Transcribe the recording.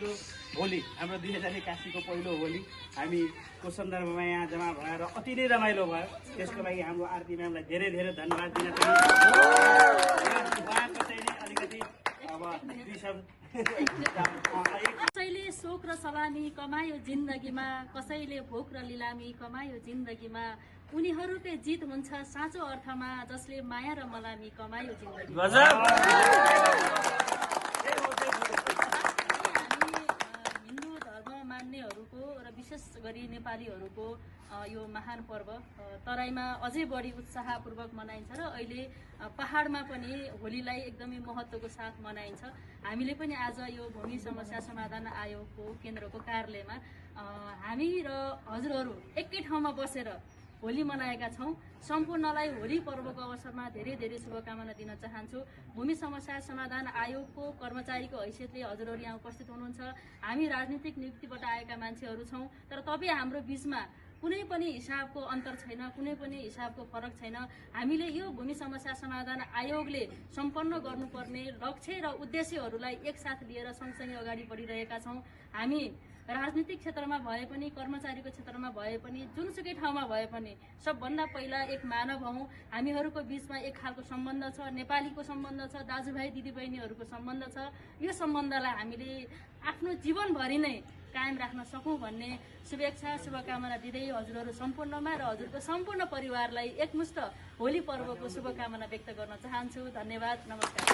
पहिलो होली हाम्रो 2081 पहिलो होली हामीको सन्दर्भमा यहाँ जम्मा भएर अति नै रमाइलो भयो। त्यसको लागि हाम्रो आरती म्यामलाई धेरै धेरै धन्यवाद दिन चाहन्छु। उहाँको चाहिँ नि अलिकति अब कसैले शोक र सलामी कमायो जिन्दगीमा, कसैले भोक र लिलामी कमायो जिन्दगीमा, उनीहरूकै जित हुन्छ साँचो अर्थमा, जसले माया र मलामी कमायो जिन्दगीमा। हिन्दू धर्म मान्नेहरूको र विशेष गरी नेपालीहरूको यो महान पर्व तराईमा अझै बढी उत्साहपूर्वक मनाइन्छ र अहिले पहाडमा पनि होलीलाई एकदमै महत्त्वको साथ मनाइन्छ। हामीले पनि आज यो भूमि समस्या समाधान आयोगको केन्द्रको कार्यालयमा हामी र हजुरहरू एकै ठाउँमा बसेर होली मनाएका छौँ। सम्पूर्णलाई होली पर्वको अवसरमा धेरै धेरै शुभकामना दिन चाहन्छु। भूमि समस्या समाधान आयोगको कर्मचारीको हैसियतले हजुरहरू यहाँ उपस्थित हुनुहुन्छ। हामी राजनीतिक नियुक्तिबाट आएका मान्छेहरू छौँ, तर तपाईँ हाम्रो बिचमा कुनै पनि हिसाबको अन्तर छैन, कुनै पनि हिसाबको फरक छैन। हामीले यो भूमि समस्या समाधान आयोगले सम्पन्न गर्नुपर्ने लक्ष्य र उद्देश्यहरूलाई एकसाथ लिएर सँगसँगै अगाडि बढिरहेका छौँ। हामी राजनीतिक क्षेत्रमा भए पनि, कर्मचारीको क्षेत्रमा भए पनि, जुनसुकै ठाउँमा भए पनि सबभन्दा पहिला एक मानव हौँ। हामीहरूको बिचमा एक खालको सम्बन्ध छ, नेपालीको सम्बन्ध छ, दाजुभाइ दिदीबहिनीहरूको सम्बन्ध छ। यो सम्बन्धलाई हामीले आफ्नो जीवनभरि नै कायम राख्न सकौँ भन्ने शुभेच्छा शुभकामना दिँदै हजुरहरू सम्पूर्णमा र हजुरको सम्पूर्ण परिवारलाई एकमुष्ट होली पर्वको शुभकामना व्यक्त गर्न चाहन्छु। धन्यवाद, नमस्कार।